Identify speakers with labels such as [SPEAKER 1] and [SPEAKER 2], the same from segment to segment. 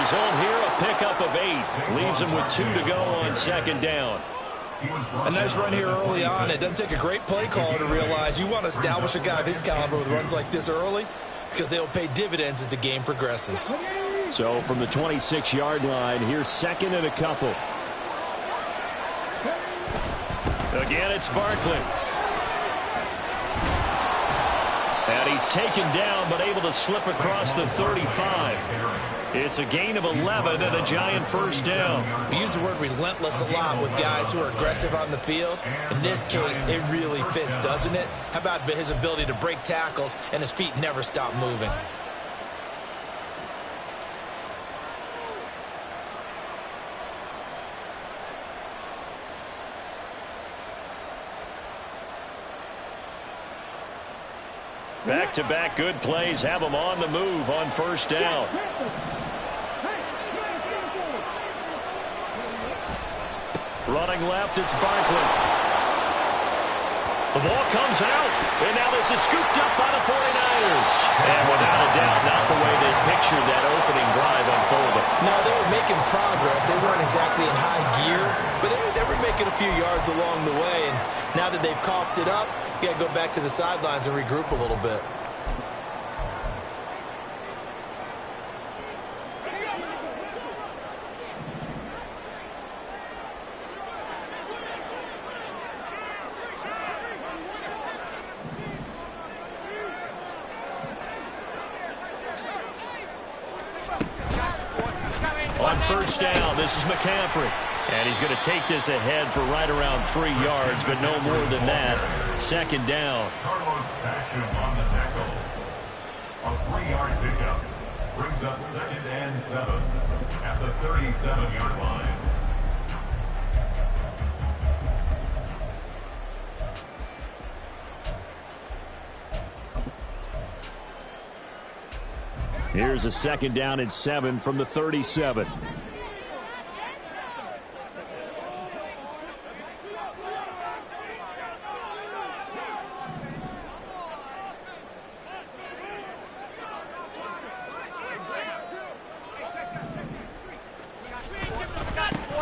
[SPEAKER 1] result here, a pickup of 8. Leaves him with 2 to go on second down.
[SPEAKER 2] A nice run here early on. It doesn't take a great play caller to realize you want to establish a guy of his caliber with runs like this early because they'll pay dividends as the game progresses.
[SPEAKER 1] So from the 26-yard line, here's second and a couple. Again, it's Barkley. And he's taken down, but able to slip across the 35. It's a gain of 11 and a giant first down.
[SPEAKER 2] We use the word relentless a lot with guys who are aggressive on the field. In this case, it really fits, doesn't it? How about his ability to break tackles and his feet never stop moving?
[SPEAKER 1] Back-to-back good plays have him on the move on first down. Running left, it's Barkley. The ball comes out, and now this is scooped up by the 49ers. And without a doubt, not the way they pictured that opening drive unfolding.
[SPEAKER 2] No, they were making progress. They weren't exactly in high gear, but they were making a few yards along the way. And now that they've coughed it up, you got to go back to the sidelines and regroup a little bit.
[SPEAKER 1] On first down, this is McCaffrey. And he's going to take this ahead for right around 3 yards, but no more than that. Second down.
[SPEAKER 3] Carlos Basham on the tackle. A 3-yard pickup brings up 2nd and 7 at the 37-yard line.
[SPEAKER 1] Here's a 2nd down and 7 from the 37.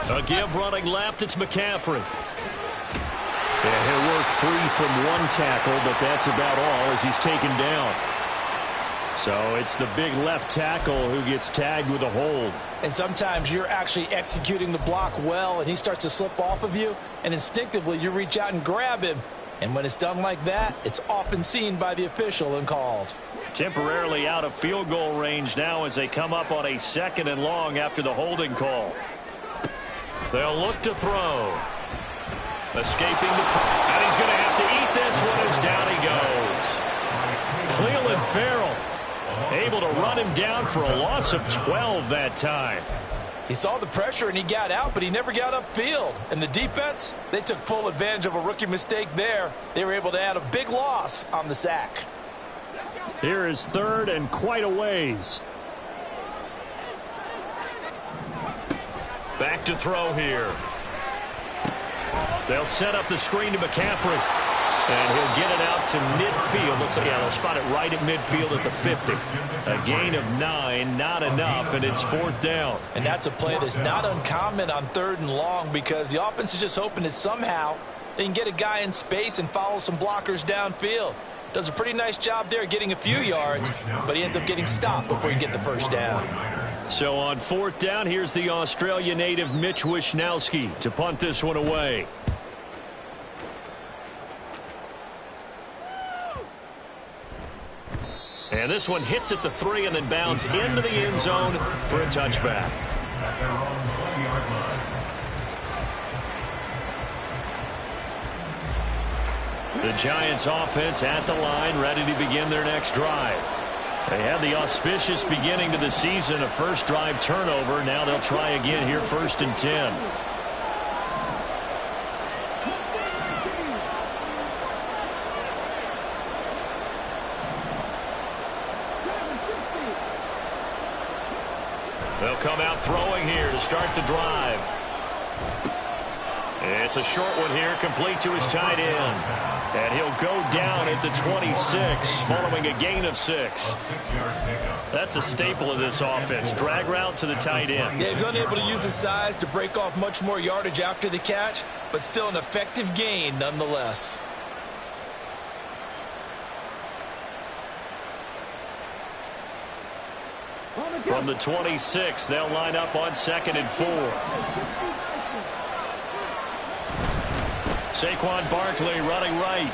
[SPEAKER 1] A give running left, it's McCaffrey. And he'll work free from one tackle, but that's about all as he's taken down. So it's the big left tackle who gets tagged with a hold.
[SPEAKER 2] And sometimes you're actually executing the block well, and he starts to slip off of you, and instinctively you reach out and grab him. And when it's done like that, it's often seen by the official and called.
[SPEAKER 1] Temporarily out of field goal range now as they come up on a 2nd and long after the holding call. They'll look to throw. Escaping the... And he's going to have to eat this one as down he goes. Cleveland Farrell able to run him down for a loss of 12 that time.
[SPEAKER 2] He saw the pressure and he got out, but he never got upfield. And the defense, they took full advantage of a rookie mistake there. They were able to add a big loss on the sack.
[SPEAKER 1] Here is 3rd and quite a ways. Back to throw here. They'll set up the screen to McCaffrey. And he'll get it out to midfield. They'll spot it right at midfield at the 50. A gain of 9, not enough, and it's 4th down.
[SPEAKER 2] And that's a play that's not uncommon on 3rd and long because the offense is just hoping that somehow they can get a guy in space and follow some blockers downfield. Does a pretty nice job there getting a few yards, but he ends up getting stopped before he can get the first down.
[SPEAKER 1] So on 4th down, here's the Australia native Mitch Wishnowski to punt this one away. And this one hits at the 3 and then bounds into the end zone for a touchback.
[SPEAKER 3] At their own 20-yard line.
[SPEAKER 1] The Giants offense at the line, ready to begin their next drive. They had the auspicious beginning to the season, a first drive turnover. Now they'll try again here, 1st and 10. They'll come out throwing here to start the drive. It's a short one here, complete to his tight end. And he'll go down at the 26, following a gain of 6. That's a staple of this offense. Drag route to the tight end.
[SPEAKER 2] Yeah, he's unable to use his size to break off much more yardage after the catch, but still an effective gain nonetheless.
[SPEAKER 1] From the 26, they'll line up on 2nd and 4. Saquon Barkley running right.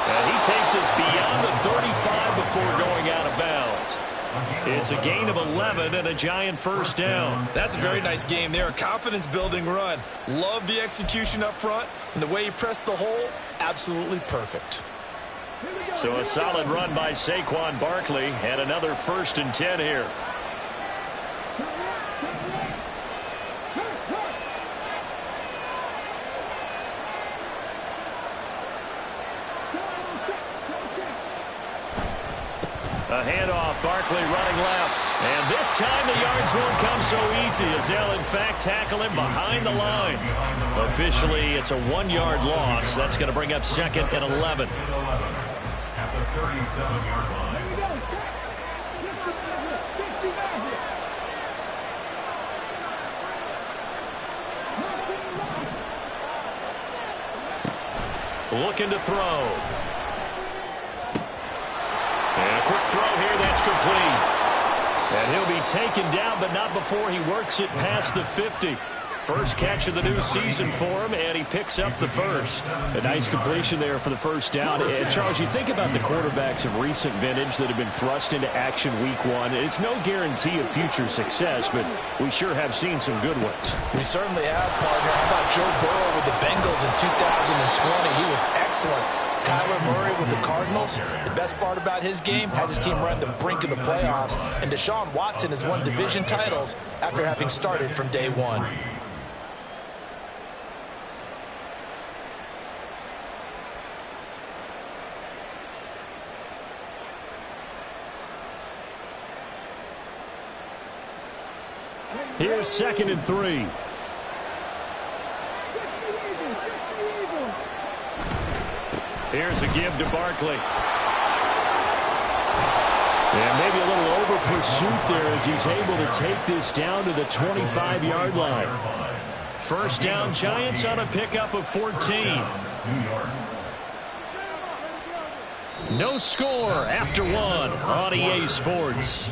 [SPEAKER 1] And he takes us beyond the 35 before going out of bounds. It's a gain of 11 and a giant first down.
[SPEAKER 2] That's a very nice game there. A confidence-building run. Love the execution up front, and the way he pressed the hole, absolutely perfect.
[SPEAKER 1] So a solid run by Saquon Barkley, and another 1st and 10 here. A handoff, Barkley running left. And this time the yards won't come so easy as they'll in fact tackle him behind the line. Officially, it's a 1-yard loss. That's going to bring up 2nd and 11.
[SPEAKER 3] At the 37-yard line.
[SPEAKER 1] Looking to throw. And a quick throw here, that's complete. And he'll be taken down, but not before he works it past the 50. First catch of the new season for him, and he picks up the first.
[SPEAKER 4] A nice completion there for the first down. And Charles, you think about the quarterbacks of recent vintage that have been thrust into action week 1. It's no guarantee of future success, but we sure have seen some good ones.
[SPEAKER 2] We certainly have, partner. How about Joe Burrow with the Bengals in 2020? He was excellent. Kyler Murray with the Cardinals. The best part about his game has his team run the brink of the playoffs. And Deshaun Watson has won division titles after having started from day 1.
[SPEAKER 4] Here's 2nd and 3.
[SPEAKER 1] Here's a give to Barkley. And maybe a little over pursuit there as he's able to take this down to the 25-yard line. First down, Giants on a pickup of 14. No score after 1 on EA Sports.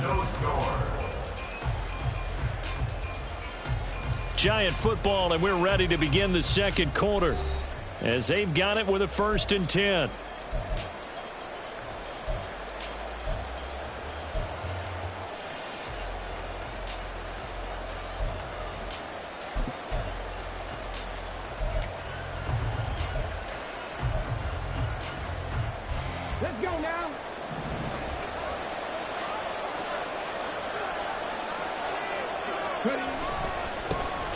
[SPEAKER 1] Giant football, and we're ready to begin the second quarter as they've got it with a 1st and 10.
[SPEAKER 5] Let's go now.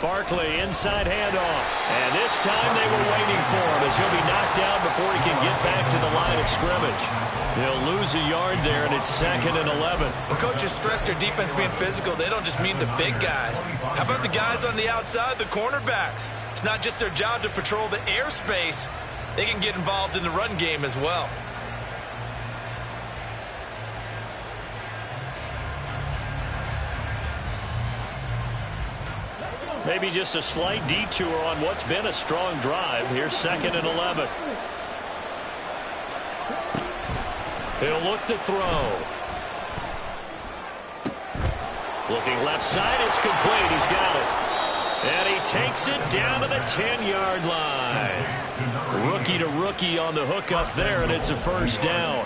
[SPEAKER 1] Barkley, inside handoff. And this time they were waiting for him as he'll be knocked down before he can get back to the line of scrimmage. They'll lose a yard there, and it's 2nd and 11.
[SPEAKER 2] When coaches stress their defense being physical, they don't just mean the big guys. How about the guys on the outside, the cornerbacks? It's not just their job to patrol the airspace. They can get involved in the run game as well.
[SPEAKER 1] Maybe just a slight detour on what's been a strong drive. Here's 2nd and 11. He'll look to throw. Looking left side, it's complete. He's got it. And he takes it down to the 10-yard line. Rookie to rookie on the hook up there, and it's a first down.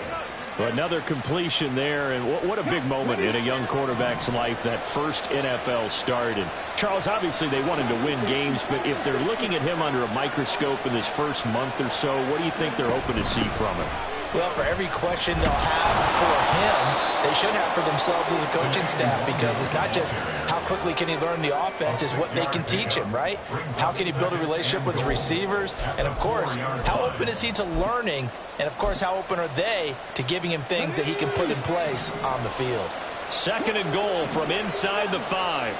[SPEAKER 4] Another completion there, and what a big moment in a young quarterback's life, that first NFL start. And Charles, obviously they want him to win games, but if they're looking at him under a microscope in this first month or so, what do you think they're hoping to see from him?
[SPEAKER 2] Well, for every question they'll have for him, they should have for themselves as a coaching staff, because it's not just how quickly can he learn the offense, it's what they can teach him, right? How can he build a relationship with his receivers? And, of course, how open is he to learning? And, of course, how open are they to giving him things that he can put in place on the field?
[SPEAKER 1] 2nd and goal from inside the 5.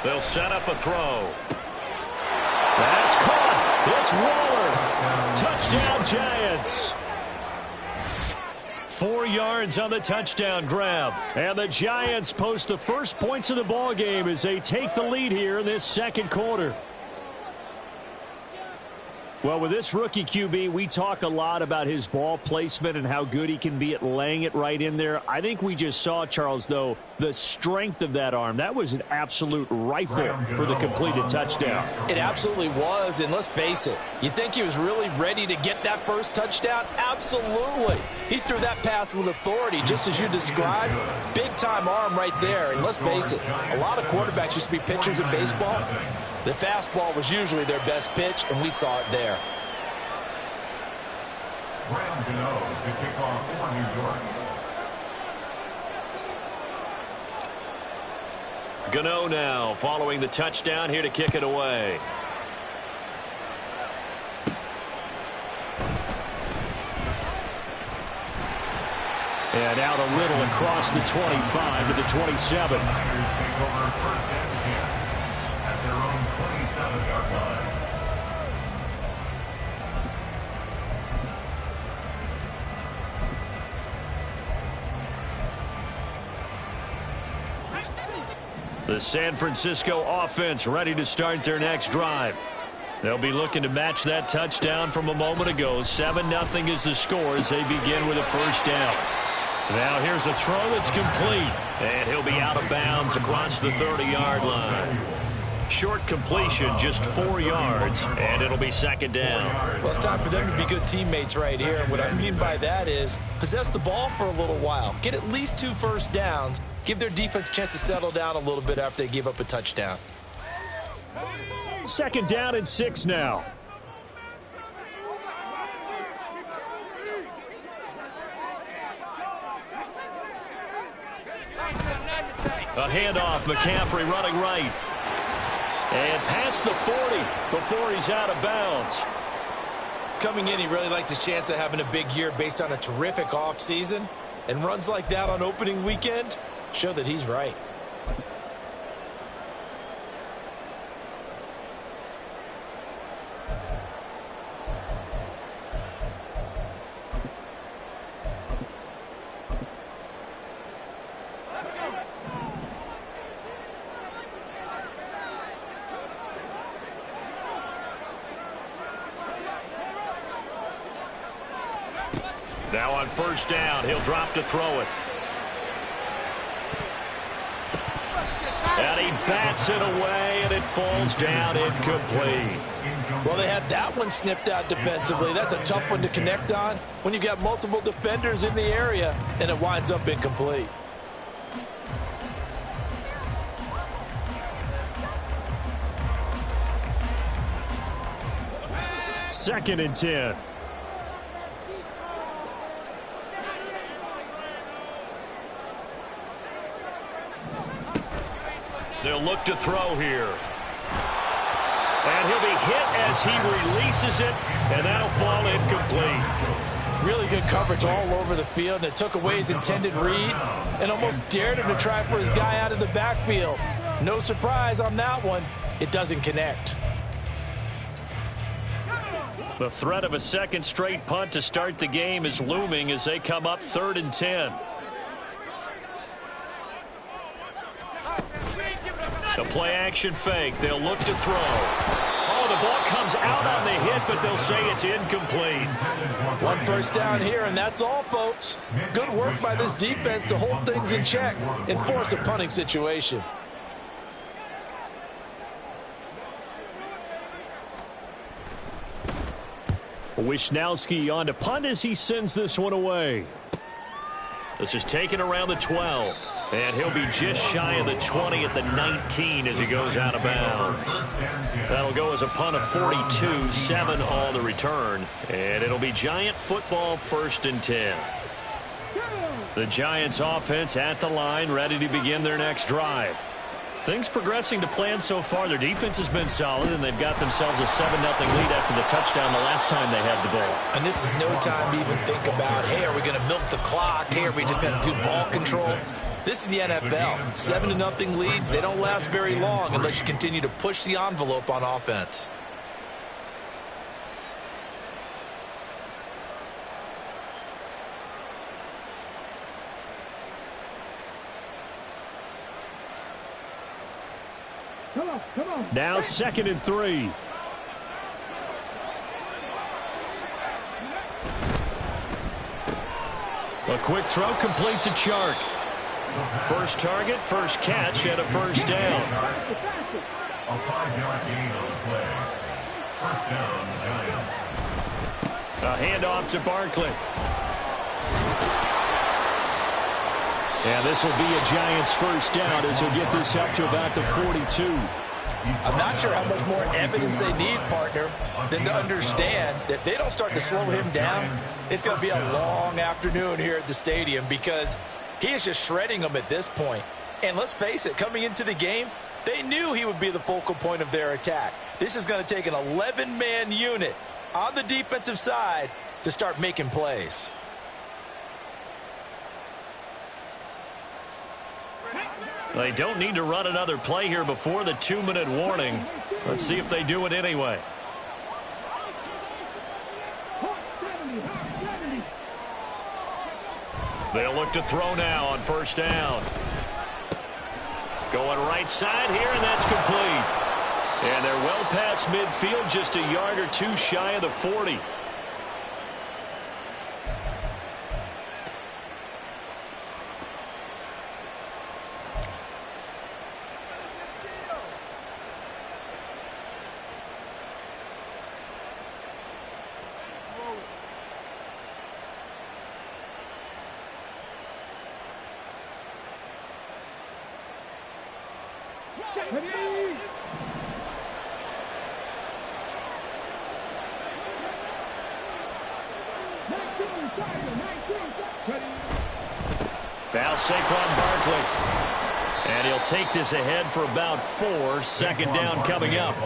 [SPEAKER 1] They'll set up a throw.
[SPEAKER 4] That's caught. It's Waller. Touchdown, Giants.
[SPEAKER 1] 4 yards on the touchdown grab.
[SPEAKER 4] And the Giants post the first points of the ball game as they take the lead here in this second quarter. Well, with this rookie QB, we talk a lot about his ball placement and how good he can be at laying it right in there. I think we just saw, Charles, though, the strength of that arm. That was an absolute rifle for the completed touchdown.
[SPEAKER 2] It absolutely was, and let's face it, you think he was really ready to get that first touchdown? Absolutely. He threw that pass with authority, just as you described. Big-time arm right there, and let's face it, a lot of quarterbacks used to be pitchers in baseball. The fastball was usually their best pitch, and we saw it there.
[SPEAKER 3] Graham Gano to kick off for New York.
[SPEAKER 1] Gano now following the touchdown here to kick it away.
[SPEAKER 4] And out a little across the 25 to the 27.
[SPEAKER 1] The San Francisco offense ready to start their next drive. They'll be looking to match that touchdown from a moment ago. 7-0 is the score as they begin with a first down. Now here's a throw that's complete. And he'll be out of bounds across the 30-yard line. Short completion, just 4 yards, and it'll be second down.
[SPEAKER 2] Well, it's time for them to be good teammates right here. And what I mean by that is possess the ball for a little while. Get at least 2 first downs. Give their defense a chance to settle down a little bit after they give up a touchdown.
[SPEAKER 4] Second down and 6 now.
[SPEAKER 1] A handoff, McCaffrey running right. And past the 40 before he's out of bounds.
[SPEAKER 2] Coming in, he really liked his chance of having a big year based on a terrific offseason. And runs like that on opening weekend show that he's right.
[SPEAKER 1] Now on first down, he'll drop to throw it. And he bats it away, and it falls down incomplete.
[SPEAKER 2] Well, they had that one snipped out defensively. That's a tough one to connect on when you've got multiple defenders in the area, and it winds up incomplete.
[SPEAKER 4] Second and 10.
[SPEAKER 1] They'll look to throw here. And he'll be hit as he releases it, and that'll fall incomplete.
[SPEAKER 2] Really good coverage all over the field, and it took away his intended read and almost dared him to try for his guy out of the backfield. No surprise on that one. It doesn't connect.
[SPEAKER 1] The threat of a second straight punt to start the game is looming as they come up 3rd and 10. The play-action fake. They'll look to throw. Oh, the ball comes out on the hit, but they'll say it's incomplete.
[SPEAKER 2] 1 first down here, and that's all, folks. Good work by this defense to hold things in check and force a punting situation.
[SPEAKER 4] Wisnowski on to punt as he sends this one away.
[SPEAKER 1] This is taken around the 12. And he'll be just shy of the 20 at the 19 as he goes out of bounds. That'll go as a punt of 42, 7 on the return. And it'll be Giant football 1st and 10. The Giants offense at the line, ready to begin their next drive. Things progressing to plan so far. Their defense has been solid, and they've got themselves a 7-0 lead after the touchdown the last time they had the ball.
[SPEAKER 2] And this is no time to even think about, hey, are we going to milk the clock? Hey, are we just going to do ball control? This is the NFL. 7-0 leads, they don't last very long unless you continue to push the envelope on offense.
[SPEAKER 4] Come on. Now 2nd and 3.
[SPEAKER 1] A quick throw complete to Chark. First target, first catch, and a first down.
[SPEAKER 3] A 5-yard gain on the play. First down, Giants.
[SPEAKER 1] A handoff to Barkley. And this will be a Giants first down as he'll get this up to about the 42.
[SPEAKER 2] I'm not sure how much more evidence they need, partner, than to understand that if they don't start to slow him down, it's going to be a long afternoon here at the stadium because he is just shredding them at this point. And let's face it, coming into the game, they knew he would be the focal point of their attack. This is going to take an 11-man unit on the defensive side to start making plays.
[SPEAKER 1] They don't need to run another play here before the 2-minute warning. Let's see if they do it anyway. They'll look to throw now on first down. Going right side here, and that's complete. And they're well past midfield, just a yard or two shy of the 40. Now Saquon Barkley. And he'll take this ahead for about 4. Second down coming up.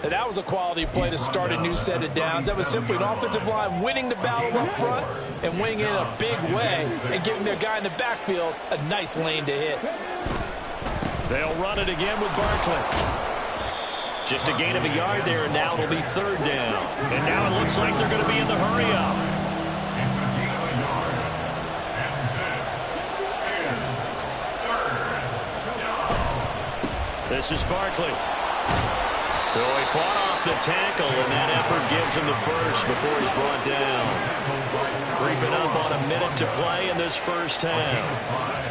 [SPEAKER 2] And that was a quality play to start a new set of downs. That was simply an offensive line winning the battle up front and winning in a big way and giving their guy in the backfield a nice lane to hit.
[SPEAKER 1] They'll run it again with Barkley. Just a gain of a yard there, and now it'll be 3rd down. And now it looks like they're going to be in the hurry-up.
[SPEAKER 3] It's a gain of a yard. And this is 3rd down.
[SPEAKER 1] This is Barkley. So he fought off the tackle, and that effort gives him the first before he's brought down. Creeping up on a minute to play in this first half.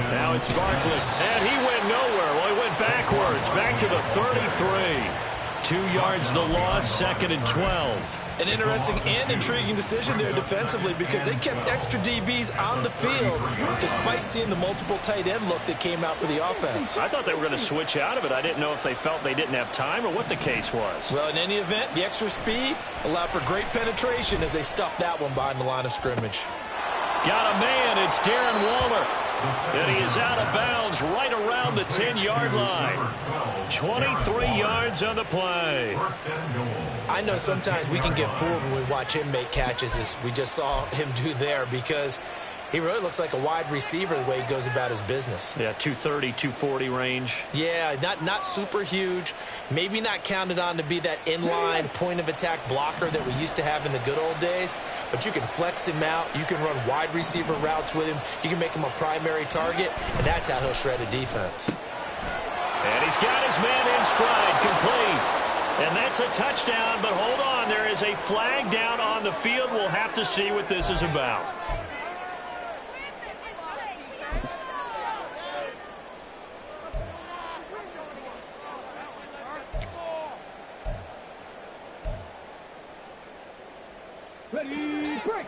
[SPEAKER 1] Now it's Barkley, and he went nowhere. Well, he went backwards, back to the 33. 2 yards the loss, 2nd and 12.
[SPEAKER 2] An interesting and intriguing decision there defensively because they kept extra DBs on the field despite seeing the multiple tight end look that came out for the offense.
[SPEAKER 1] I thought they were going to switch out of it. I didn't know if they felt they didn't have time or what the case was.
[SPEAKER 2] Well, in any event, the extra speed allowed for great penetration as they stuffed that one behind the line of scrimmage.
[SPEAKER 1] Got a man. It's Darren Waller. And he is out of bounds right around the 10-yard line. 23 yards on the play.
[SPEAKER 2] I know sometimes we can get fooled when we watch him make catches as we just saw him do there because he really looks like a wide receiver the way he goes about his business.
[SPEAKER 1] Yeah, 230, 240 range.
[SPEAKER 2] Yeah, not super huge. Maybe not counted on to be that inline point-of-attack blocker that we used to have in the good old days. But you can flex him out. You can run wide receiver routes with him. You can make him a primary target, and that's how he'll shred a defense.
[SPEAKER 1] And he's got his man in stride, complete. And that's a touchdown, but hold on. There is a flag down on the field. We'll have to see what this is about.
[SPEAKER 5] Ready, break.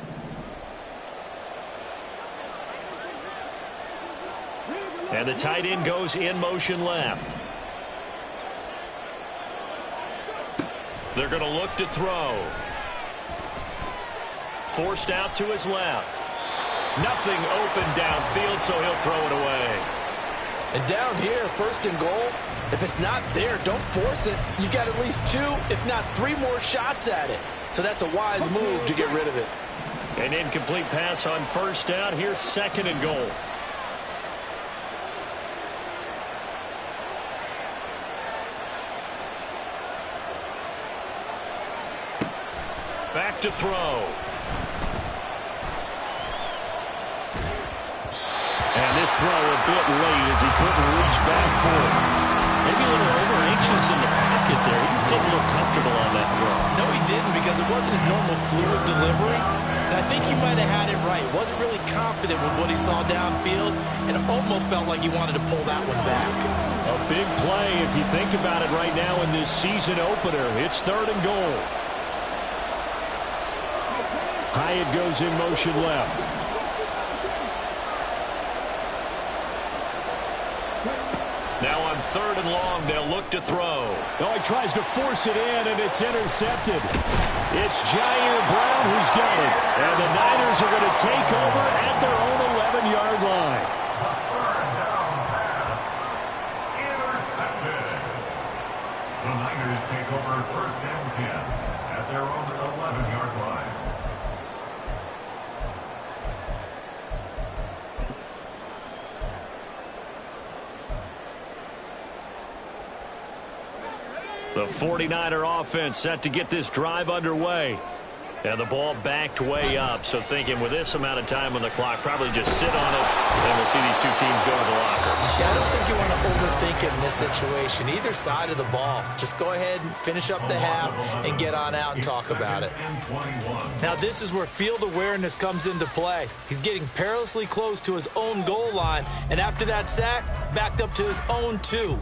[SPEAKER 1] And the tight end goes in motion left. They're going to look to throw. Forced out to his left. Nothing open downfield, so he'll throw it away.
[SPEAKER 2] And down here, first and goal, if it's not there, don't force it. You got at least 2, if not 3 more shots at it. So that's a wise move to get rid of it.
[SPEAKER 1] An incomplete pass on first down. Here's second and goal. Back to throw.
[SPEAKER 4] And this throw a bit late as he couldn't reach back for it.
[SPEAKER 1] Maybe a little over-anxious in the pocket there. He just didn't look comfortable on that throw.
[SPEAKER 2] No, he didn't, because it wasn't his normal fluid delivery. And I think he might have had it right. Wasn't really confident with what he saw downfield, and almost felt like he wanted to pull that one back.
[SPEAKER 4] A big play if you think about it right now in this season opener. It's third and goal. Hyatt goes in motion left.
[SPEAKER 1] Now on third and long, they'll look to throw.
[SPEAKER 4] Oh, he tries to force it in, and it's intercepted. It's Jair Brown who's got it. And the Niners are going to take over at their own 11-yard line.
[SPEAKER 3] Third down pass. Intercepted. The Niners take over first and 10 at their own 11-yard line.
[SPEAKER 1] The 49er offense set to get this drive underway. And the ball backed way up. So thinking with this amount of time on the clock, probably just sit on it, and we'll see these two teams go to the lockers.
[SPEAKER 2] Yeah, I don't think you want to overthink it in this situation. Either side of the ball. Just go ahead and finish up the half and get on out and talk about it. Now, this is where field awareness comes into play. He's getting perilously close to his own goal line, and after that sack, backed up to his own 2.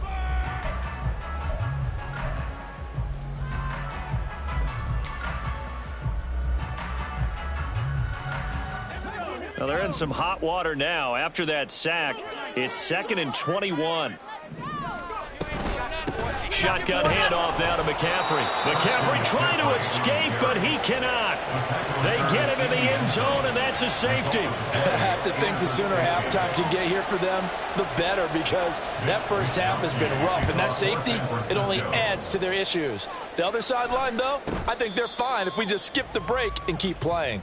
[SPEAKER 1] Well, they're in some hot water now. After that sack, it's second and 21. Shotgun handoff now to McCaffrey. McCaffrey trying to escape, but he cannot. They get him in the end zone, and that's a safety.
[SPEAKER 2] I have to think the sooner halftime can get here for them, the better, because that first half has been rough, and that safety, it only adds to their issues. The other sideline, though, I think they're fine if we just skip the break and keep playing.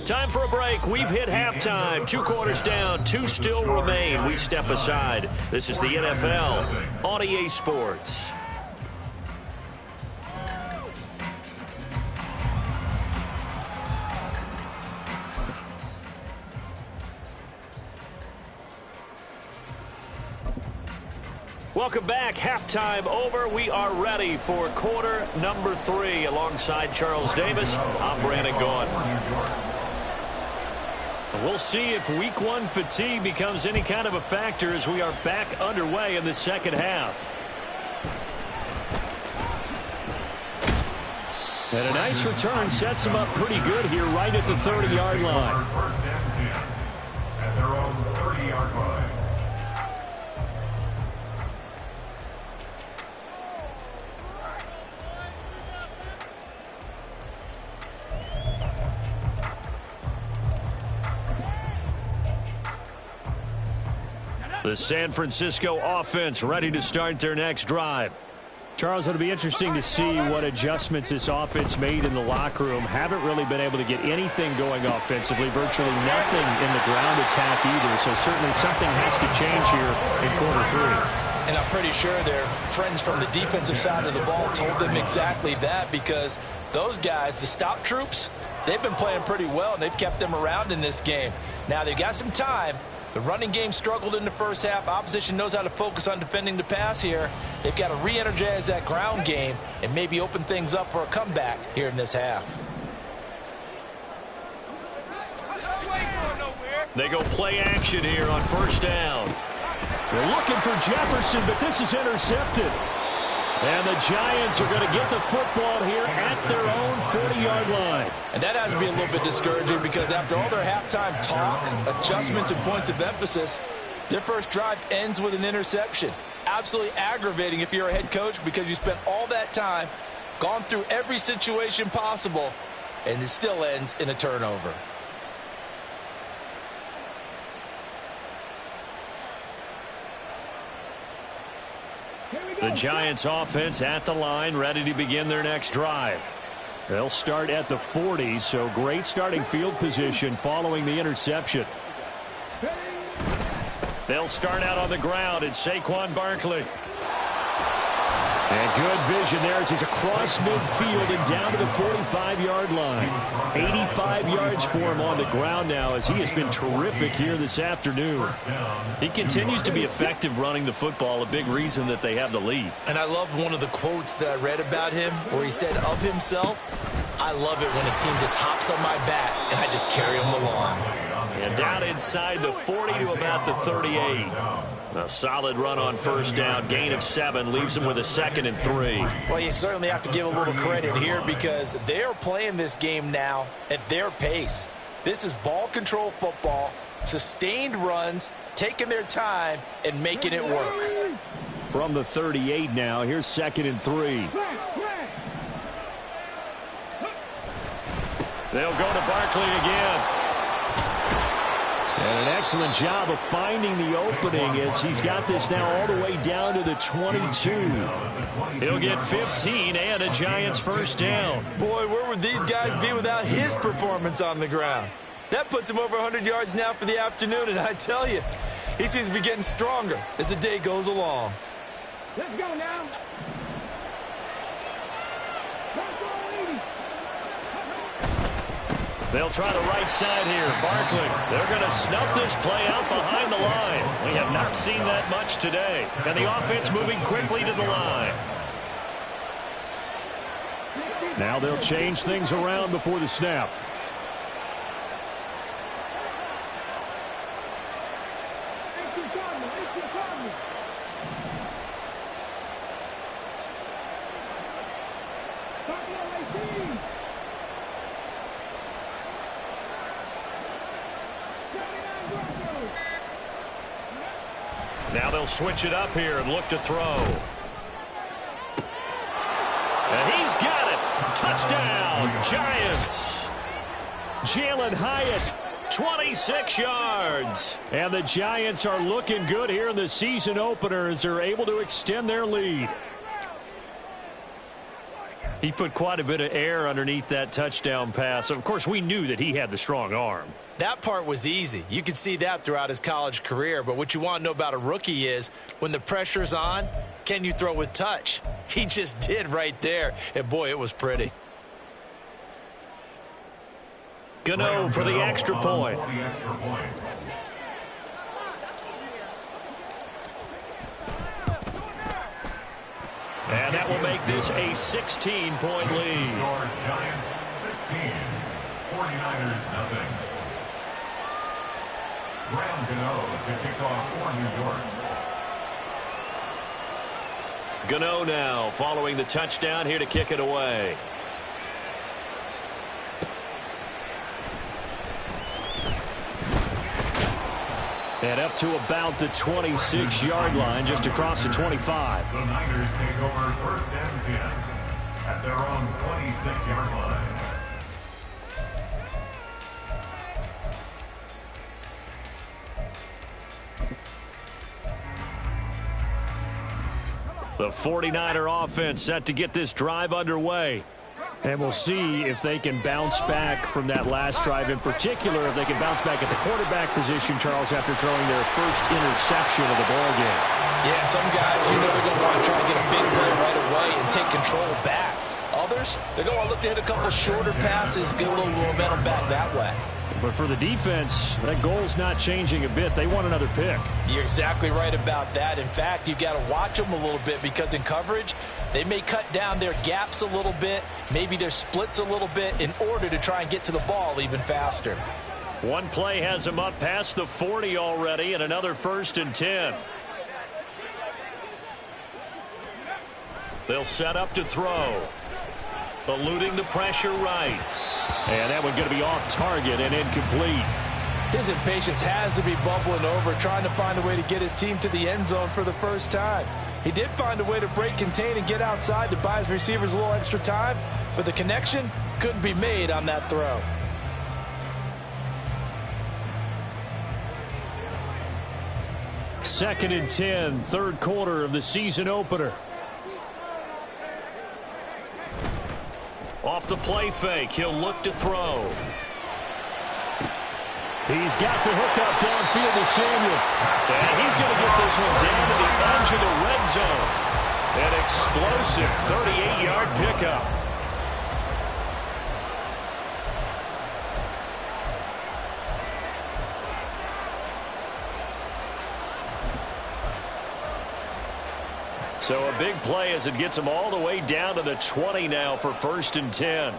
[SPEAKER 1] Time for a break. We've hit halftime. 2 quarters down. 2 still remain. We step aside. This is the NFL on EA Sports. Welcome back. Halftime over. We are ready for quarter number 3. Alongside Charles Davis, I'm Brandon Gaughan. We'll see if week 1 fatigue becomes any kind of a factor as we are back underway in the second half.
[SPEAKER 4] And a nice return sets them up pretty good here right at the 30-yard line.
[SPEAKER 3] First and 10 at their own 30-yard line.
[SPEAKER 1] The San Francisco offense ready to start their next drive.
[SPEAKER 4] Charles, it'll be interesting to see what adjustments this offense made in the locker room. Haven't really been able to get anything going offensively, virtually nothing in the ground attack either. So certainly something has to change here in quarter 3.
[SPEAKER 2] And I'm pretty sure their friends from the defensive side of the ball told them exactly that, because those guys, the stop troops, they've been playing pretty well, and they've kept them around in this game. Now, they've got some time. The running game struggled in the first half. Opposition knows how to focus on defending the pass here. They've got to re-energize that ground game and maybe open things up for a comeback here in this half.
[SPEAKER 1] They go play action here on first down.
[SPEAKER 4] They're looking for Jefferson, but this is intercepted. And the Giants are going to get the football here at their own 40-yard line.
[SPEAKER 2] And that has to be a little bit discouraging, because after all their halftime talk, adjustments and points of emphasis, their first drive ends with an interception. Absolutely aggravating if you're a head coach, because you spent all that time, gone through every situation possible, and it still ends in a turnover.
[SPEAKER 1] The Giants offense at the line, ready to begin their next drive.
[SPEAKER 4] They'll start at the 40, so great starting field position following the interception.
[SPEAKER 1] They'll start out on the ground. It's Saquon Barkley.
[SPEAKER 4] And good vision there as he's across midfield and down to the 45-yard line. 85 yards for him on the ground now as he has been terrific here this afternoon.
[SPEAKER 1] He continues to be effective running the football, a big reason that they have the lead.
[SPEAKER 2] And I love one of the quotes that I read about him where he said of himself, "I love it when a team just hops on my back and I just carry them along."
[SPEAKER 1] And down inside the 40 to about the 38. A solid run on first down. Gain of 7 leaves him with a 2nd and 3.
[SPEAKER 2] Well, you certainly have to give a little credit here because they are playing this game now at their pace. This is ball control football, sustained runs, taking their time and making it work.
[SPEAKER 4] From the 38 now, here's 2nd and 3.
[SPEAKER 1] They'll go to Barkley again.
[SPEAKER 4] And an excellent job of finding the opening as he's got this now all the way down to the 22.
[SPEAKER 1] He'll get 15 and a Giants first down.
[SPEAKER 2] Boy, where would these guys be without his performance on the ground? That puts him over 100 yards now for the afternoon, and I tell you, he seems to be getting stronger as the day goes along.
[SPEAKER 5] Let's go now.
[SPEAKER 1] They'll try the right side here. Barkley, they're going to snuff this play out behind the line. We have not seen that much today. And the offense moving quickly to the line.
[SPEAKER 4] Now they'll change things around before the snap.
[SPEAKER 1] Now they'll switch it up here and look to throw. And he's got it. Touchdown, Giants.
[SPEAKER 4] Jalen Hyatt,
[SPEAKER 1] 26 yards.
[SPEAKER 4] and the Giants are looking good here in the season opener as they're able to extend their lead.
[SPEAKER 1] He put quite a bit of air underneath that touchdown pass. Of course, we knew that he had the strong arm.
[SPEAKER 2] That part was easy. You could see that throughout his college career. But what you want to know about a rookie is when the pressure's on, can you throw with touch? He just did right there. And, boy, it was pretty.
[SPEAKER 1] Gano for the extra point. And that will make this a 16-point lead.
[SPEAKER 3] Giants 16, 49ers nothing. Graham Gano to kick off for New York.
[SPEAKER 1] Gano now following the touchdown here to kick it away.
[SPEAKER 4] And up to about the 26-yard line, just across the 25.
[SPEAKER 3] The Niners take over first and 10 at their own 26-yard line.
[SPEAKER 1] The 49er offense set to get this drive underway.
[SPEAKER 4] And we'll see if they can bounce back from that last drive, in particular if they can bounce back at the quarterback position, Charles, after throwing their first interception of the ballgame.
[SPEAKER 2] Yeah, some guys, you know they're going to want to try to get a big play right away and take control back. Others, they're going to look to hit a couple shorter passes, get a little momentum back that way.
[SPEAKER 4] But for the defense, that goal's not changing a bit. They want another pick.
[SPEAKER 2] You're exactly right about that. In fact, you've got to watch them a little bit because in coverage, they may cut down their gaps a little bit, maybe their splits a little bit in order to try and get to the ball even faster.
[SPEAKER 1] One play has him up past the 40 already, and another 1st and 10. They'll set up to throw. Eluding the pressure right.
[SPEAKER 4] And that one going to be off target and incomplete.
[SPEAKER 2] His impatience has to be bubbling over, trying to find a way to get his team to the end zone for the first time. He did find a way to break, contain, and get outside to buy his receivers a little extra time, but the connection couldn't be made on that throw.
[SPEAKER 4] Second and 10, third quarter of the season opener.
[SPEAKER 1] Off the play fake, he'll look to throw.
[SPEAKER 4] He's got the hook up downfield to Samuel.
[SPEAKER 1] And he's going to get this one down to the edge of the red zone. An explosive 38-yard pickup. So a big play as it gets him all the way down to the 20 now for 1st and 10.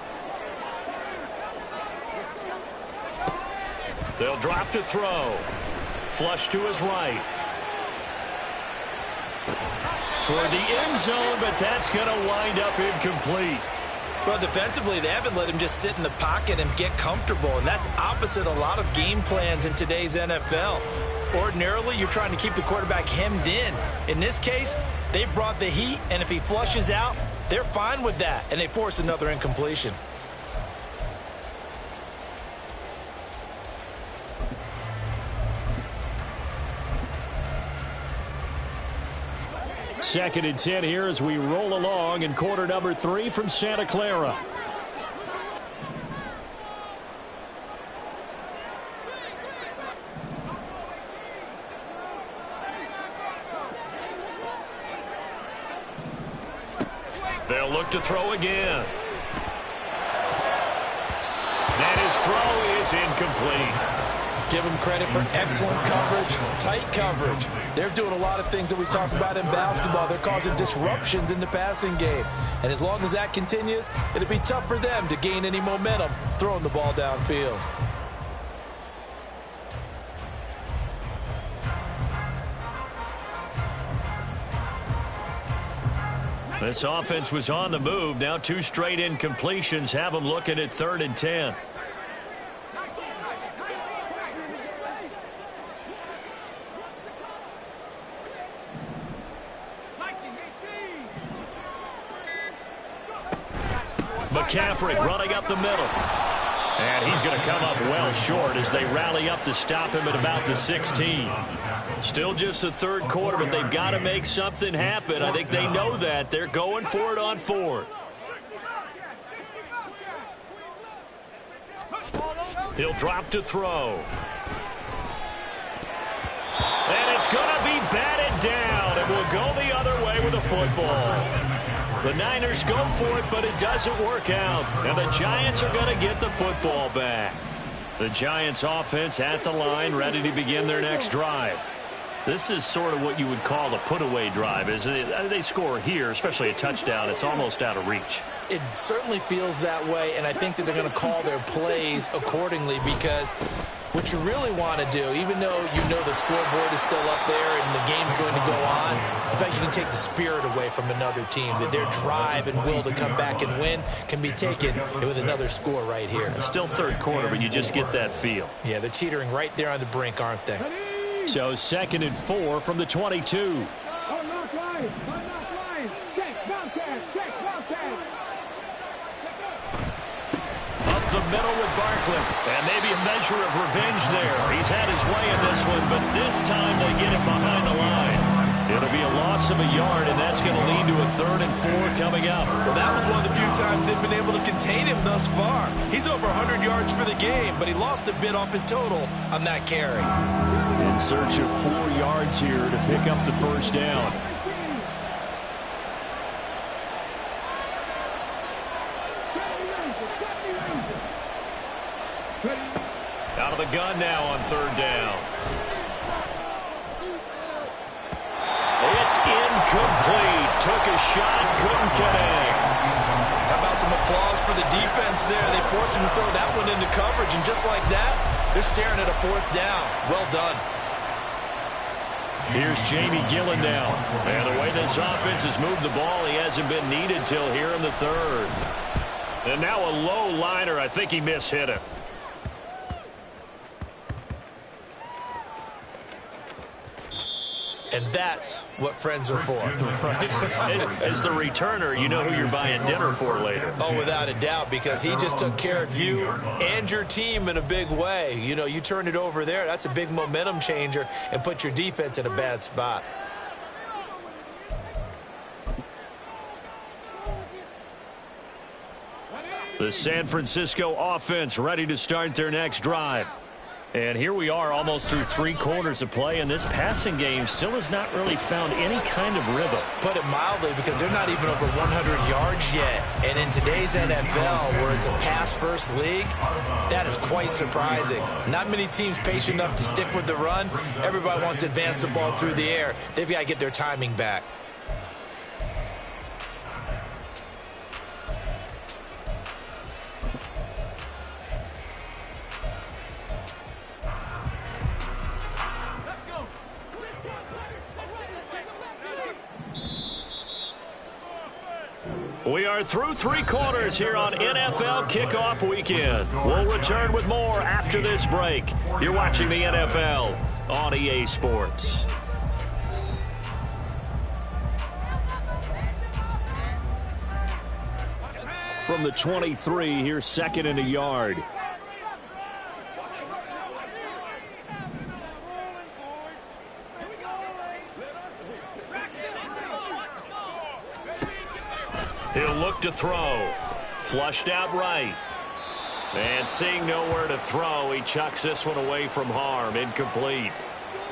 [SPEAKER 1] They'll drop to throw. Flush to his right. Toward the end zone, but that's going to wind up incomplete.
[SPEAKER 2] Well, defensively, they haven't let him just sit in the pocket and get comfortable, and that's opposite a lot of game plans in today's NFL. Ordinarily, you're trying to keep the quarterback hemmed in. In this case, they brought the heat, and if he flushes out, they're fine with that, and they force another incompletion.
[SPEAKER 4] Second and 10 here as we roll along in quarter number 3 from Santa Clara.
[SPEAKER 1] They'll look to throw again. And his throw is incomplete.
[SPEAKER 2] Give them credit for excellent coverage, tight coverage. They're doing a lot of things that we talk about in basketball. They're causing disruptions in the passing game. And as long as that continues, it'll be tough for them to gain any momentum throwing the ball downfield.
[SPEAKER 1] This offense was on the move. Now 2 straight incompletions have them looking at 3rd and 10. McCaffrey running up the middle. And he's going to come up well short as they rally up to stop him at about the 16. Still just the 3rd quarter, but they've got to make something happen. I think they know that. They're going for it on 4th. He'll drop to throw. And it's going to be batted down. It will go the other way with the football. The Niners go for it, but it doesn't work out. And the Giants are going to get the football back. The Giants offense at the line, ready to begin their next drive. This is sort of what you would call a put-away drive, isn't it? They score here, especially a touchdown. It's almost out of reach.
[SPEAKER 2] It certainly feels that way, and I think that they're going to call their plays accordingly because what you really want to do, even though you know the scoreboard is still up there and the game's going to go on, in fact, you can take the spirit away from another team. That their drive and will to come back and win can be taken with another score right here.
[SPEAKER 1] It's still 3rd quarter, but you just get that feel.
[SPEAKER 2] Yeah, they're teetering right there on the brink, aren't they?
[SPEAKER 4] So 2nd and 4 from the 22.
[SPEAKER 1] Up the middle with Barkley. And maybe a measure of revenge there. He's had his way in this one, but this time they get him behind the line. It'll be a loss of a yard, and that's going to lead to a 3rd and 4 coming up.
[SPEAKER 2] Well, that was one of the few times they've been able to contain him thus far. He's over 100 yards for the game, but he lost a bit off his total on that carry.
[SPEAKER 4] In search of 4 yards here to pick up the 1st down.
[SPEAKER 1] Out of the gun now on 3rd down. It's incomplete. Took a shot, couldn't connect.
[SPEAKER 2] How about some applause for the defense there? They forced him to throw that one into coverage, and just like that, they're staring at a 4th down. Well done.
[SPEAKER 1] Here's Jamie Gillen now. And the way this offense has moved the ball, he hasn't been needed till here in the 3rd. And now a low liner. I think he mishit it.
[SPEAKER 2] And that's what friends are for.
[SPEAKER 1] As the returner, you know who you're buying dinner for later.
[SPEAKER 2] Oh, without a doubt, because he just took care of you and your team in a big way. You know, you turn it over there, that's a big momentum changer and put your defense in a bad spot.
[SPEAKER 1] The San Francisco offense ready to start their next drive. And here we are almost through 3 quarters of play, and this passing game still has not really found any kind of rhythm.
[SPEAKER 2] Put it mildly, because they're not even over 100 yards yet. And in today's NFL, where it's a pass-first league, that is quite surprising. Not many teams patient enough to stick with the run. Everybody wants to advance the ball through the air. They've got to get their timing back.
[SPEAKER 1] We are through 3 quarters here on NFL Kickoff Weekend. We'll return with more after this break. You're watching the NFL on EA Sports.
[SPEAKER 4] From the 23, here's 2nd and a yard.
[SPEAKER 1] He'll look to throw. Flushed out right. And seeing nowhere to throw, he chucks this one away from harm. Incomplete.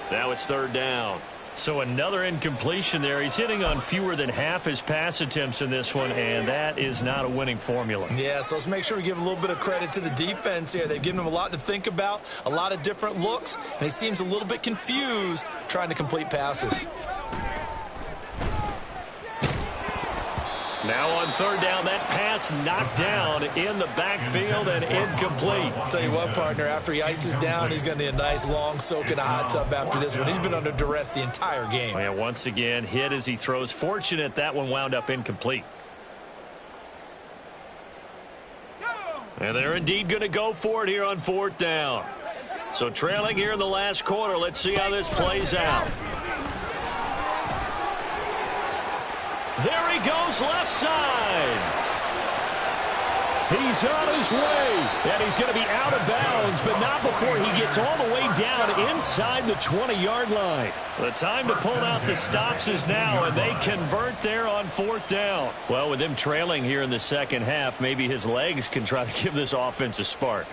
[SPEAKER 1] Now it's 3rd down. So another incompletion there. He's hitting on fewer than half his pass attempts in this one, and that is not a winning formula.
[SPEAKER 2] Yeah, so let's make sure we give a little bit of credit to the defense here. They've given him a lot to think about, a lot of different looks, and he seems a little bit confused trying to complete passes.
[SPEAKER 1] Now on 3rd down, that pass knocked down in the backfield and incomplete.
[SPEAKER 2] I'll tell you what, partner, after he ices down, he's going to need a nice long soak in a hot tub after this one. He's been under duress the entire game.
[SPEAKER 1] And once again, hit as he throws. Fortunate that one wound up incomplete. And they're indeed going to go for it here on 4th down. So trailing here in the last quarter, let's see how this plays out. There he goes, left side. He's on his way. And he's going to be out of bounds, but not before he gets all the way down inside the 20-yard line. The time to pull out the stops is now, and they convert there on 4th down. Well, with him trailing here in the second half, maybe his legs can try to give this offense a spark.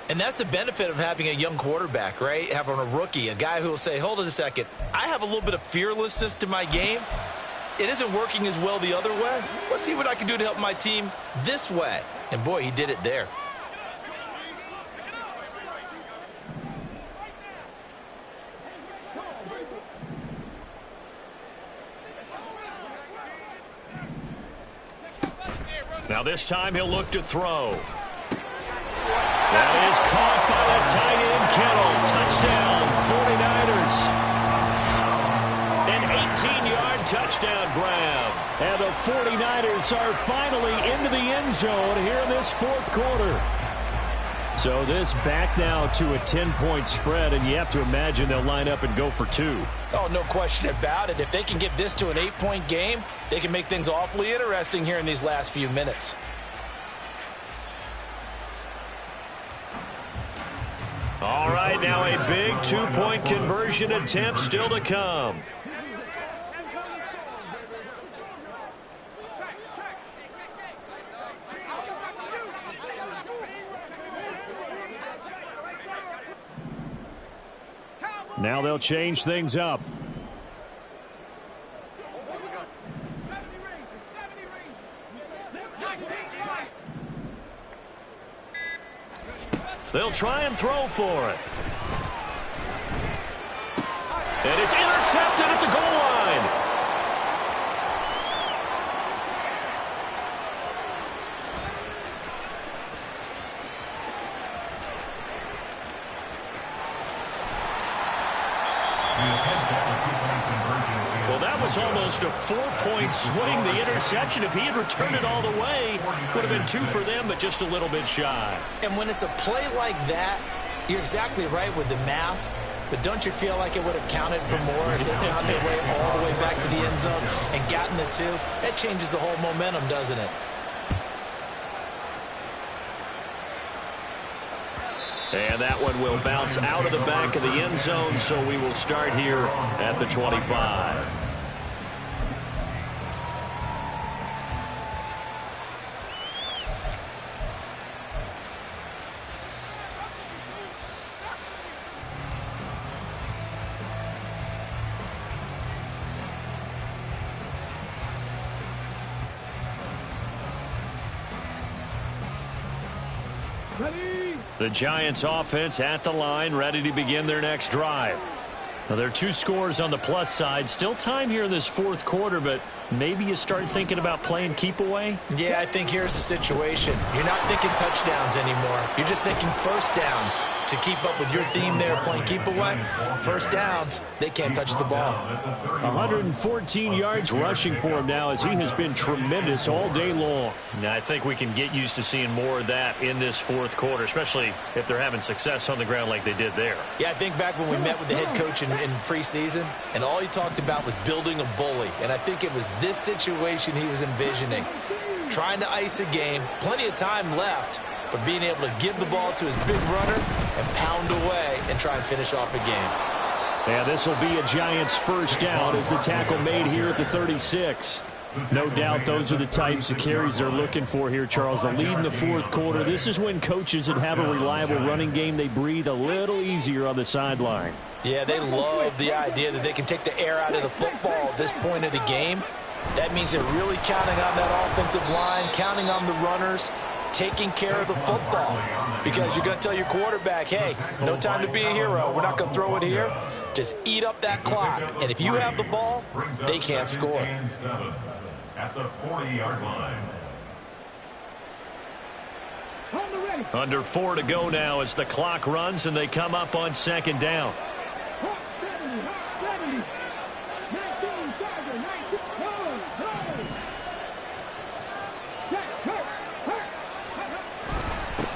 [SPEAKER 2] And that's the benefit of having a young quarterback, right? Having a rookie, a guy who will say, hold it a second, I have a little bit of fearlessness to my game. It isn't working as well the other way. Let's see what I can do to help my team this way. And, boy, he did it there.
[SPEAKER 1] Now this time he'll look to throw. That is caught by the tight end, Kittle. Touchdown, 49ers. An 18-yard touchdown grab. And the 49ers are finally into the end zone here in this 4th quarter.
[SPEAKER 4] So this back now to a 10-point spread, and you have to imagine they'll line up and go for 2.
[SPEAKER 2] Oh, no question about it. If they can get this to an 8-point game, they can make things awfully interesting here in these last few minutes.
[SPEAKER 1] All right, now a big 2-point conversion attempt still to come.
[SPEAKER 4] Now they'll change things up.
[SPEAKER 1] They'll try and throw for it. And it's intercepted at the goal line. Well, that was almost a 4-point swing. The interception, if he had returned it all the way, would have been 2 for them, but just a little bit shy.
[SPEAKER 2] And when it's a play like that, you're exactly right with the math. But don't you feel like it would have counted for more if they found their way all the way back to the end zone and gotten the 2? That changes the whole momentum, doesn't it?
[SPEAKER 1] And that one will bounce out of the back of the end zone, so we will start here at the 25. The Giants offense at the line, ready to begin their next drive. Now, there are 2 scores on the plus side. Still time here in this fourth quarter, but maybe you start thinking about playing keep away?
[SPEAKER 2] Yeah, I think here's the situation. You're not thinking touchdowns anymore. You're just thinking first downs. To keep up with your theme there, playing keep away, first downs, they can't touch the ball.
[SPEAKER 4] 114 yards rushing for him now as he has been tremendous all day long.
[SPEAKER 1] Now, I think we can get used to seeing more of that in this fourth quarter, especially if they're having success on the ground like they did there.
[SPEAKER 2] Yeah, I think back when we met with the head coach in preseason, and all he talked about was building a bully. And I think it was this situation he was envisioning. Trying to ice a game, plenty of time left, but being able to give the ball to his big runner and pound away and try and finish off a game.
[SPEAKER 4] Yeah, this will be a Giants first down as the tackle made here at the 36. No doubt those are the types of carries they're looking for here, Charles. The lead in the fourth quarter. This is when coaches that have a reliable running game, they breathe a little easier on the sideline.
[SPEAKER 2] Yeah, they love the idea that they can take the air out of the football at this point of the game. That means they're really counting on that offensive line, counting on the runners, taking care of the football. Because you're going to tell your quarterback, hey, no time to be a hero. We're not going to throw it here. Just eat up that clock. And if you have the ball, they can't score.
[SPEAKER 3] At the 40-yard line.
[SPEAKER 1] Under 4 to go now as the clock runs and they come up on second down.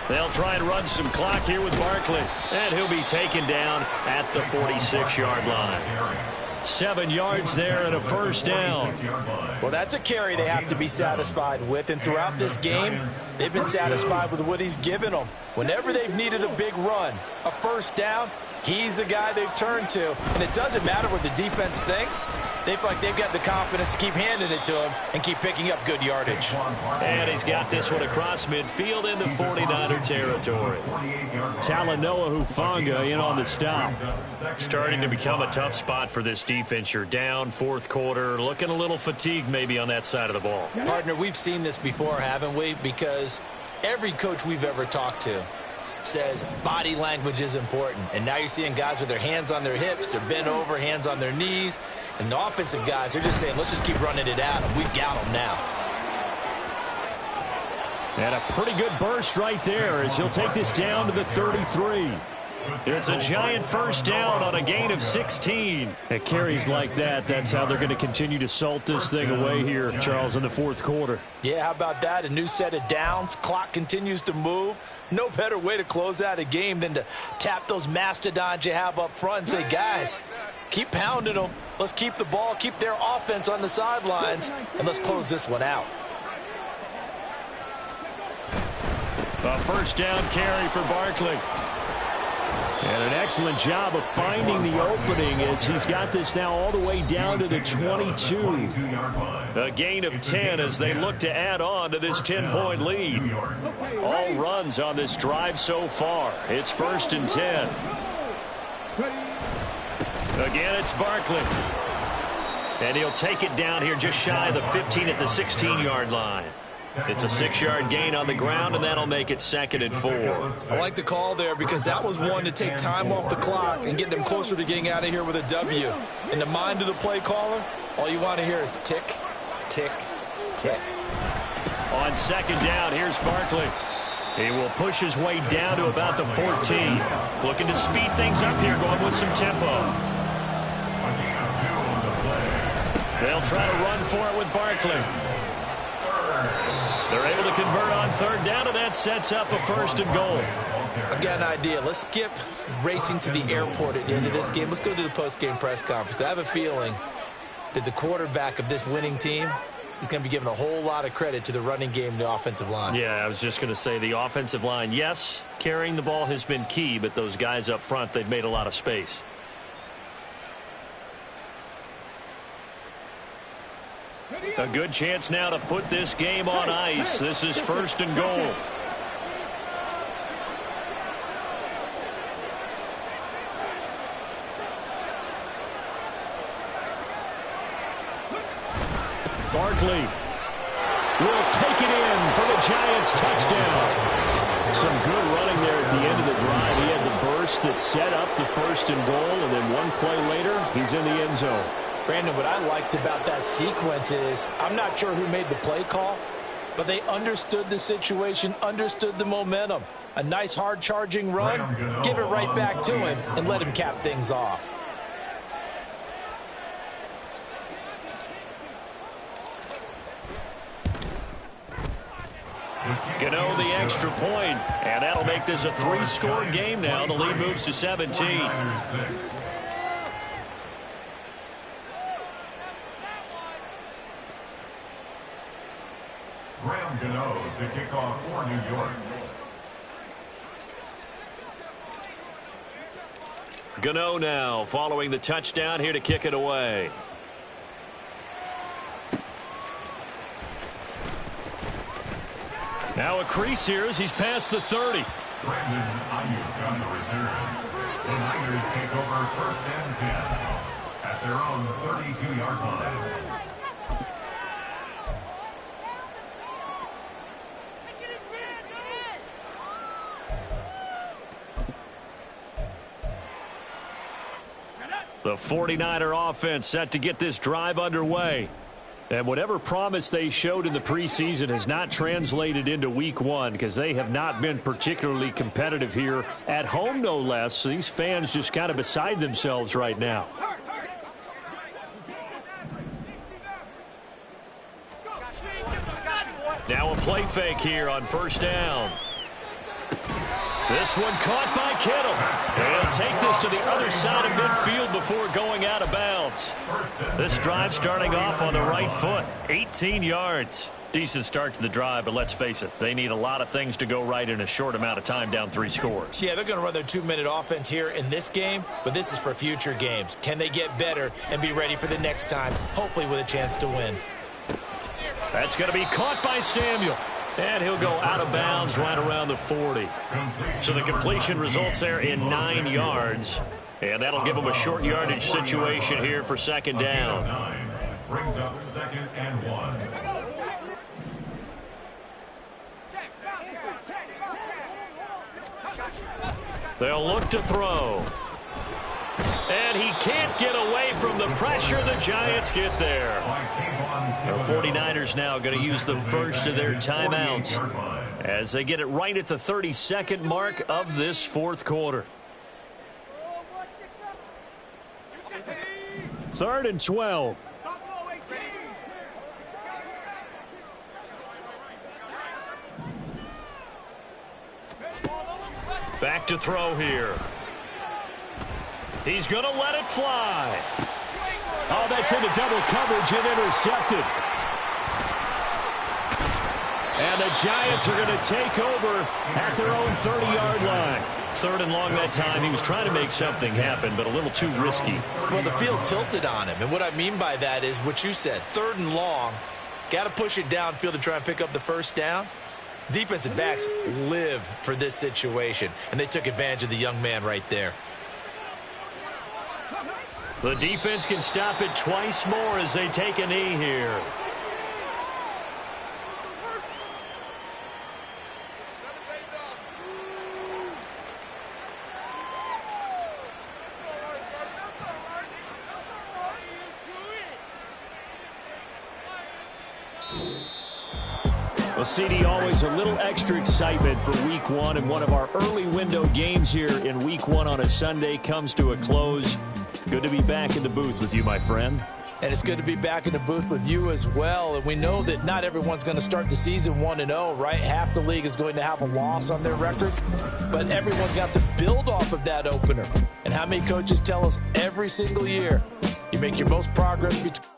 [SPEAKER 1] They'll try and run some clock here with Barkley. And he'll be taken down at the 46-yard line. 7 yards there and a first down.
[SPEAKER 2] Well, that's a carry they have to be satisfied with. And throughout this game, they've been satisfied with what he's given them. Whenever they've needed a big run, a first down, he's the guy they've turned to. And it doesn't matter what the defense thinks. They feel like they've got the confidence to keep handing it to him and keep picking up good yardage.
[SPEAKER 1] And he's got this one across midfield into 49er territory.
[SPEAKER 4] Talanoa Hufanga in on the stop.
[SPEAKER 1] Starting to become a tough spot for this defense. You're down fourth quarter, looking a little fatigued maybe on that side of the ball.
[SPEAKER 2] Partner, we've seen this before, haven't we? Because every coach we've ever talked to says body language is important. And now you're seeing guys with their hands on their hips, they're bent over, hands on their knees. And the offensive guys, they're just saying, let's just keep running it out, and we've got them now.
[SPEAKER 4] And a pretty good burst right there as he'll take this down to the 33.
[SPEAKER 1] It's a Giant first down on a gain of 16.
[SPEAKER 4] At carries like that, that's how they're going to continue to salt this thing away here, Charles, in the fourth quarter.
[SPEAKER 2] Yeah, how about that? A new set of downs. Clock continues to move. No better way to close out a game than to tap those mastodons you have up front and say, guys, keep pounding them. Let's keep the ball, keep their offense on the sidelines, and let's close this one out.
[SPEAKER 1] A first down carry for Barkley.
[SPEAKER 4] And an excellent job of finding the opening as he's got this now all the way down to the 22.
[SPEAKER 1] A gain of 10 as they look to add on to this 10-point lead. All runs on this drive so far. It's 1st and 10. Again, it's Barkley. And he'll take it down here just shy of the 15 at the 16-yard line. It's a 6-yard gain on the ground, and that'll make it 2nd and 4.
[SPEAKER 2] I like the call there because that was one to take time off the clock and get them closer to getting out of here with a W. In the mind of the play caller, all you want to hear is tick, tick, tick.
[SPEAKER 1] On second down, here's Barkley. He will push his way down to about the 14. Looking to speed things up here, going with some tempo. They'll try to run for it with Barkley. They're able to convert on third down, and that sets up a 1st and goal.
[SPEAKER 2] I've got an idea. Let's skip racing to the airport at the end of this game. Let's go to the post-game press conference. I have a feeling that the quarterback of this winning team is going to be given a whole lot of credit to the running game and the offensive line.
[SPEAKER 1] Yeah, I was just going to say the offensive line, yes, carrying the ball has been key, but those guys up front, they've made a lot of space. A good chance now to put this game on ice. This is 1st and goal.
[SPEAKER 4] Barkley will take it in for the Giants touchdown. Some good running there at the end of the drive. He had the burst that set up the 1st and goal, and then one play later, he's in the end zone.
[SPEAKER 2] Brandon, what I liked about that sequence is I'm not sure who made the play call, but they understood the situation, understood the momentum. A nice hard-charging run, give it right back to him, and let him cap things off.
[SPEAKER 1] Gano the extra point, and that'll make this a 3-score game now. The lead moves to 17.
[SPEAKER 3] Gano to kick off for New York.
[SPEAKER 1] Gano now following the touchdown here to kick it away. Now a crease here as he's past the 30.
[SPEAKER 3] Brandon Ayuk on the return. The Niners take over 1st and 10 at their own 32-yard line.
[SPEAKER 1] The 49er offense set to get this drive underway. And whatever promise they showed in the preseason has not translated into week 1 because they have not been particularly competitive here at home, no less. So these fans just kind of beside themselves right now. Now a play fake here on 1st down. This one caught by Kittle. He'll take this to the other side of midfield before going out of bounds. This drive starting off on the right foot. 18 yards. Decent start to the drive, but let's face it, they need a lot of things to go right in a short amount of time down 3 scores.
[SPEAKER 2] Yeah, they're going to run their 2-minute offense here in this game, but this is for future games. Can they get better and be ready for the next time, hopefully with a chance to win?
[SPEAKER 1] That's going to be caught by Samuel. And he'll go out of bounds right around the 40. So the completion results there in 9 yards. And that'll give them a short yardage situation here for 2nd down.
[SPEAKER 3] Brings up 2nd and 1.
[SPEAKER 1] They'll look to throw. And he can't get away from the pressure. The Giants get there. The 49ers now going to use the first of their timeouts as they get it right at the 32nd mark of this 4th quarter.
[SPEAKER 4] 3rd and 12.
[SPEAKER 1] Back to throw here. He's going to let it fly.
[SPEAKER 4] Oh, that's into double coverage and intercepted. And the Giants are going to take over at their own 30-yard line.
[SPEAKER 1] 3rd and long that time. He was trying to make something happen, but a little too risky.
[SPEAKER 2] Well, the field tilted on him, and what I mean by that is what you said. 3rd and long, got to push it downfield to try and pick up the 1st down. Defensive backs live for this situation, and they took advantage of the young man right there.
[SPEAKER 1] The defense can stop it twice more as they take a knee here.
[SPEAKER 4] Well, CD, always a little extra excitement for week 1, and one of our early window games here in week 1 on a Sunday comes to a close. Good to be back in the booth with you, my friend.
[SPEAKER 2] And it's good to be back in the booth with you as well. And we know that not everyone's going to start the season 1-0, right? Half the league is going to have a loss on their record. But everyone's got to build off of that opener. And how many coaches tell us every single year, you make your most progress between